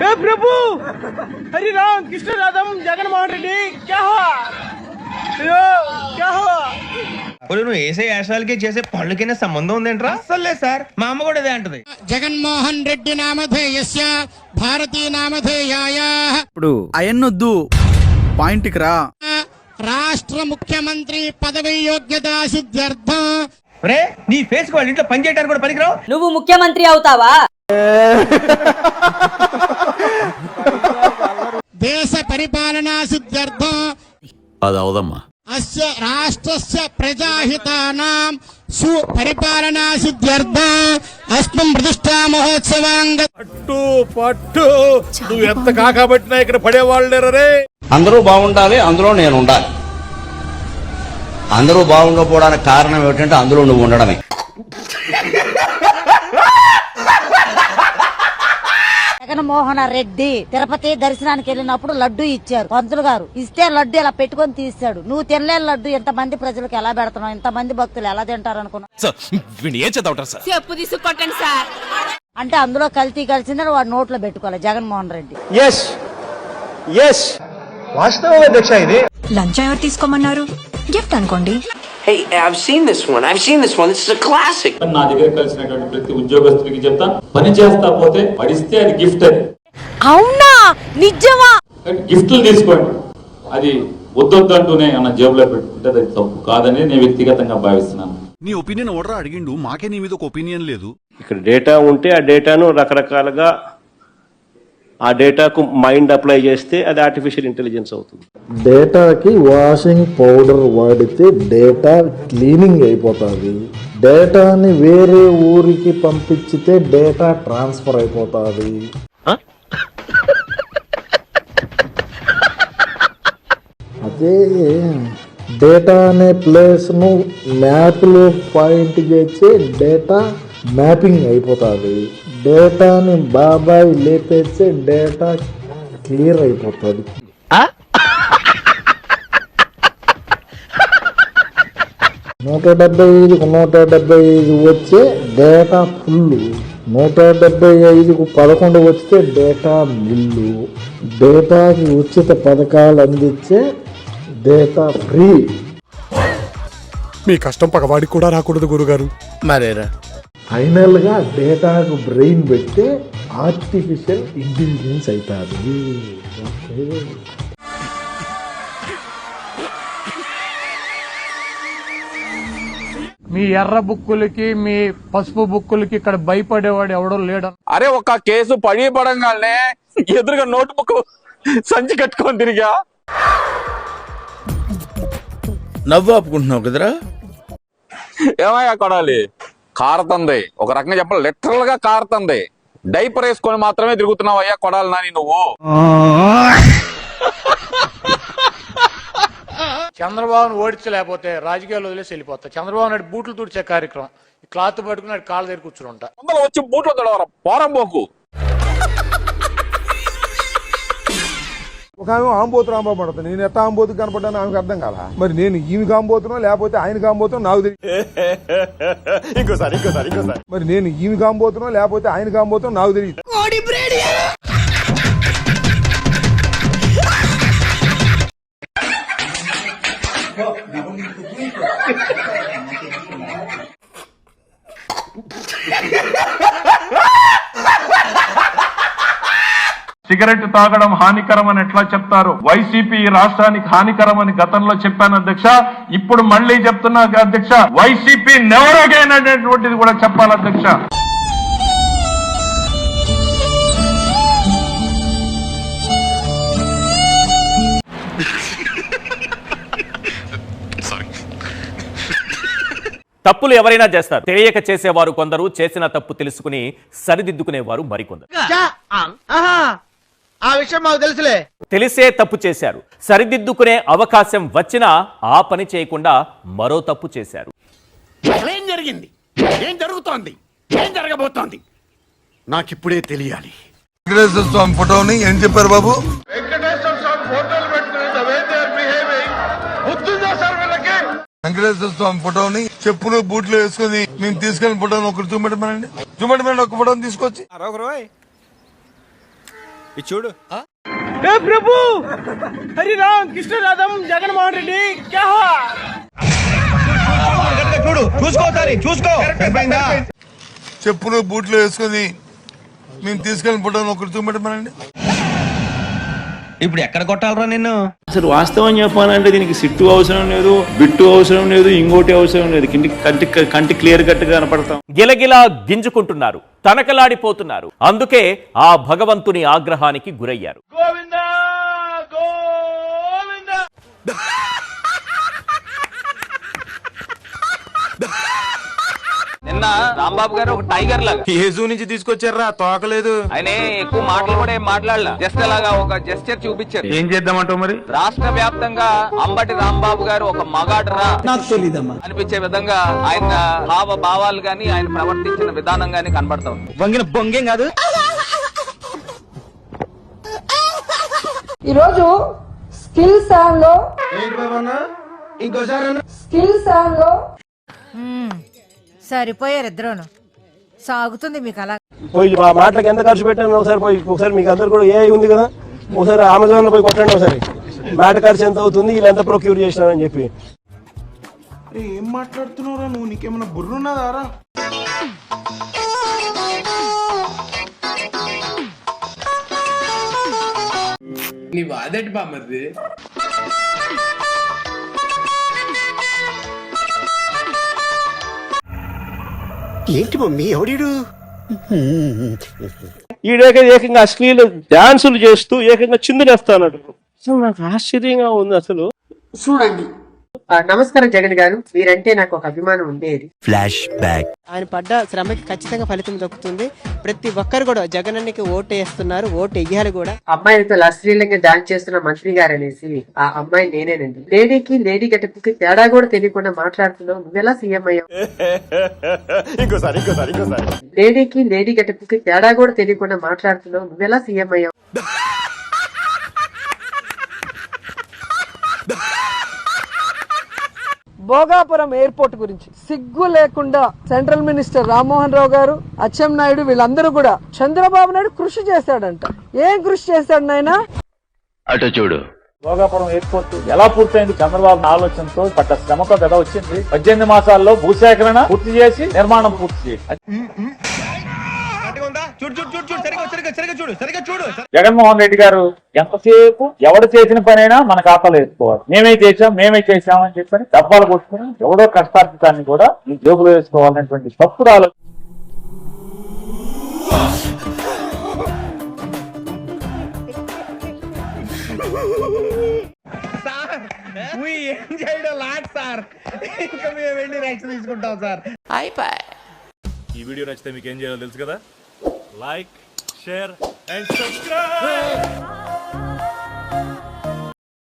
प्रभु हरि राम कृष्ण राधम जगन मोहन रेड्डी क्या हुआ क्या हुआ నువ్వు వేసే యాశాలకి చేసే పళ్ళకి సంబంధం ఉందేంట్రా? అసలే సార్ మా అమ్మ కూడా అదే అంటది. జగన్మోహన్ రెడ్డి నామధేయస్య భారతీ నామధేయాయ. ఇప్పుడు అయన్నొద్దు పాయింట్కి రా. రాష్ట్ర ముఖ్యమంత్రి పదవి యోగ్యత సిద్ధ్యర్థం. రే నీ ఫేస్ కు వాళ్ళ ఇంట్లో పని చేయడానికి కూడా పనికిరావు. నువ్వు ముఖ్యమంత్రి అవుతావా? దేశ పరిపాలనా సిద్ధ్యర్థం అదవుదమ్మా. అస్య రాష్ట్రస్య ప్రజాహితానాం సుపరిపాలనా సిద్ధ్యర్థం అస్మిం ప్రతిష్టా మహోత్సవాంగ. పట్టు నువ్వు ఎంత కాకబట్టినా ఇక్కడ పడేవాళ్ళు లేరే. అందరూ బాగుండాలి, అందులో నేను ఉండాలి. అందరూ బాగుండకపోవడానికి కారణం ఏమిటంటే అందులో నువ్వు ఉండడమే. జగన్మోహన్ రెడ్డి తిరుపతి దర్శనానికి వెళ్ళినప్పుడు లడ్డు ఇచ్చారు పంతులు గారు. ఇస్తే లడ్డు ఇలా పెట్టుకొని తీస్తాడు. నువ్వు తినలేని లడ్డు ఎంతమంది ప్రజలకు ఎలా పెడుతున్నావు? ఎంతమంది భక్తులు ఎలా తింటారు అనుకున్నావు? చెప్పు తీసుకొట్టండి సార్. అంటే అందులో కల్తీ కలిసిందని వాడు నోట్లో పెట్టుకోవాలి జగన్మోహన్ రెడ్డి. వాస్తవం అధ్యక్ష ఇది. లంచం ఎవరు తీసుకోమన్నారు? గిఫ్ట్ అనుకోండి. Hey, I've seen this one. This is a classic. నా దగ్గర కలిసినటువంటి ప్రతి ఉద్యోగస్తుడికి చెప్తా, పని చేస్తా పోతే పడిస్తే అది గిఫ్ట్. అది అవునా? నిజమా? గిఫ్ట్లు తీసుకోండి. అది వద్దొద్దంటూనే అన్న జేబులో పెట్టుకుంటే అది తప్పు కాదని నేను వ్యక్తిగతంగా భావిస్తున్నాను. నీ ఒపీనియన్ ఓడరా అడిగిండు, మాకే నీ మీద ఒక ఒపీనియన్ లేదు. ఇక్కడ డేటా ఉంటే ఆ డేటాను రకరకాలుగా ఆ డేటాకు మైండ్ అప్లై చేస్తే అది ఆర్టిఫిషియల్ ఇంటెలిజెన్స్ అవుతుంది. డేటాకి వాషింగ్ పౌడర్ వాడితే డేటా క్లీనింగ్ అయిపోతుంది. డేటాని వేరే ఊరికి పంపించితే డేటా ట్రాన్స్ఫర్ అయిపోతుంది. అదే డేటా అనే ప్లేస్ను మ్యాప్లో పాయింట్ చేస్తే డేటా మ్యాపింగ్ అయిపోతుంది. డేటాని బాబాయ్ లేపేస్తే డేటా క్లియర్ అయిపోతుంది. 175కు 175 వచ్చే డేటా ఫుల్. 175కు 11 వస్తే డేటా మిల్లు. డేటాకి ఉచిత పథకాలు అందించే డేటా ఫ్రీ. మీ కష్టం పగవాడికి కూడా రాకూడదు గురుగారు. మరేరా ఫైనల్గా డేటాకు బ్రెయిన్ పెడితే ఆర్టిఫిషియల్ ఇంటెలిజెన్స్ అవుతుంది. ఓకే, మీ ఎర్ర బుక్కులకి మీ పసుపు బుక్కులకి ఇక్కడ భయపడేవాడు ఎవడో లేడు. అరే ఒక కేసు పడంగానే ఎదురుగా నోట్బుక్ సంచి కట్టుకొని తిరిగా నవ్వు ఆపుకుంటున్నావు కదరా. ఏమయ్యా కొడాలి, కారుతుంది. ఒక రకంగా చెప్పాలి, లిటరల్ గా కారుతుంది. డైపర్ వేసుకొని మాత్రమే తిరుగుతున్నావు అయ్యా కొడాలి నాని నువ్వు. చంద్రబాబును ఓడించలేకపోతే రాజకీయాలు వదిలేసి వెళ్ళిపోతా. చంద్రబాబు నాయుడు బూట్లు తుడిచే కార్యక్రమం, క్లాత్ పట్టుకుని కాళ్ళ దగ్గర కూర్చుంటా. వచ్చి బూట్లు తొడవరా పోరం పోకు. ఒక ఆమె ఆంబోతు రాంబాబు పడుతుంది. నేను ఎట్లా ఆంబోతు కనపడ్డాను ఆమెకు అర్థం కాదా? మరి నేను ఈమెకి ఆంబోతున్నా లేకపోతే ఆయనకి ఆంబోతున్నా నాకు తెలియదు. ఇంకోసారి మరి నేను ఈమెకి ఆంబోతున్నా లేకపోతే ఆయనకి ఆంబోతున్నా నాకు తెలియదు. సిగరెట్ తాగడం హానికరం అని ఎట్లా చెప్తారు? వైసీపీ రాష్ట్రానికి హానికరం అని గతంలో చెప్పాను అధ్యక్ష. ఇప్పుడు మళ్ళీ చెప్తున్నా అధ్యక్ష, వైసీపీ నెవర్ అగైన్ అనేటువంటిది కూడా చెప్పాలి అధ్యక్ష. తప్పులు ఎవరైనా చేస్తారు. తెలియక చేసేవారు కొందరు, చేసిన తప్పు తెలుసుకుని సరిదిద్దుకునేవారు మరికొందరు. ఆ విషయం మాకు తెలుసులే. తెలిసే తప్పు చేశారు, సరిదిద్దుకునే అవకాశం వచ్చినా ఆ పని చేయకుండా మరో తప్పు చేశారు. ఏం జరిగింది, ఏం జరుగుతోంది, ఏం జరగబోతోంది నాకిప్పుడే తెలియాలి. వెంకటేశ్వర స్వామి ఫోటోని ఏం చెప్పారు బాబు? వెంకటేశ్వర స్వామి ఫోటోలు పెట్టుకుని వెంకటేశ్వర స్వామి ఫోటోని చెప్పులు బూట్లు వేసుకుని మేము తీసుకెళ్లిన ఫోటోని ఒకరు చూపెట్టమనండి. ఒక ఫోటోని తీసుకొచ్చి ఇది చూడు ప్రభు హరి రామ్ కృష్ణ రాధం జగన్మోహన్ రెడ్డి క్యా హువా? చూడు చూసుకో సరిపోయిందా? చెప్పులు బూట్లు వేసుకొని మేము తీసుకెళ్ళిన ఫోటోని ఒకరు చూపెట్టమనండి. ఇప్పుడు ఎక్కడ కొట్టాలరా నిన్ను? అసలు వాస్తవం చెప్పాలంటే దీనికి సిట్టు అవసరం లేదు, బిట్టు అవసరం లేదు, ఇంకోటి అవసరం లేదు. కంటి క్లియర్ కట్ గా కనపడతాం. గిలగిలా గింజుకుంటున్నారు, తనకలాడిపోతున్నారు. అందుకే ఆ భగవంతుని ఆగ్రహానికి గురయ్యారు. నిన్న రాంబాబు గారు ఒక టైగర్ లాగా ఏ జూ నుంచి తీసుకొచ్చారా? తోకలేదు. ఆయన ఎక్కువ మాటలు కూడా ఏం మాట్లాడలా, జస్ట్ అలాగా ఒక జెస్చర్ చూపించారు. ఏం చేద్దామంటావు మరి? రాష్ట్ర వ్యాప్తంగా అంబటి రాంబాబు గారు ఒక మగాడరా అనిపించే విధంగా ఆయన భావ భావాలు గాని ఆయన ప్రవర్తించిన విధానం గాని కనబడతాం. వంగిన బొంగేం కాదు. ఈరోజు స్కిల్ సాంగ్ లో స్కిల్ సాంగ్ లో సరిపోయారు ఇద్దరును. సాగుతుంది మీకు అలా. పోయి మా మాటలకు ఎంత ఖర్చు పెట్టాను ఒకసారి మీకు అందరు కూడా ఏ ఉంది కదా, ఒకసారి అమెజాన్ లో పోయి కొట్టండి. ఒకసారి మాట ఖర్చు ఎంత అవుతుంది, వీళ్ళు ఎంత ప్రొక్యూర్ చేసినారని చెప్పి. ఏం మాట్లాడుతున్నావురా నువ్వు? నీకేమైనా బుర్రున్నదారా? నీ వాదేటి బామ్మది. ఏంటి మమ్మీ ఎవడీడు? ఏకంగా అశ్లీల డాన్సులు చేస్తూ ఏకంగా చిందునేస్తాడు. అసలు నాకు ఆశ్చర్యంగా ఉంది అసలు. చూడండి. నమస్కారం జగన్ గారు, మీరంటే నాకు ఒక అభిమానం ఉండేది. Flash back. ఆయన పడ్డ శ్రమకి ఖచ్చితంగా ఫలితం దక్కుతుంది. ప్రతి ఒక్కరు కూడా జగన్ అన్నకి ఓటు వేస్తున్నారు, ఓటు వేయాలి కూడా. అమ్మాయిలతో అశ్లీలంగా డాన్స్ చేస్తున్న మంత్రి గారు అనేసి ఆ అమ్మాయి నేనేనండి. లేడీకి లేడీ గెటప్కి తేడా కూడా తెలియకుండా మాట్లాడుతున్నావు, నువ్వెలా సీఎం అయ్యావు? లేడీకి లేడీ గెటప్కి తేడా కూడా తెలియకుండా మాట్లాడుతున్నావు, నువ్వెలా సీఎం అయ్యావు? భోగాపురం ఎయిర్పోర్ట్ గురించి సిగ్గు లేకుండా సెంట్రల్ మినిస్టర్ రామ్మోహన్ రావు గారు, అచ్చెన్నాయుడు వీళ్ళందరూ కూడా చంద్రబాబు నాయుడు కృషి చేశాడంట. ఏం కృషి చేశాడు నాయన? అటు చూడు. భోగాపురం ఎయిర్పోర్ట్ ఎలా పూర్తయింది? చంద్రబాబు ఆలోచనతో పట్ట శ్రమతో కదా వచ్చింది. 18 మాసాల్లో భూసేకరణ పూర్తి చేసి నిర్మాణం పూర్తి చేసి జగన్మోహన్ రెడ్డి గారు ఎంతసేపు ఎవడు చేసిన పనైనా మన ఖాతాలో వేసుకోవాలి. మేమే చేసాం అని చెప్పని డబ్బాలు కొట్టుకుని ఎవడో కష్టార్జితాన్ని కూడా ఈ జోబులో వేసుకోవాలనేటువంటి తప్పుడు ఆలోచన. ఈ వీడియో నచ్చితే మీకు ఏం చేయాలో తెలుసు కదా. Like, share and subscribe.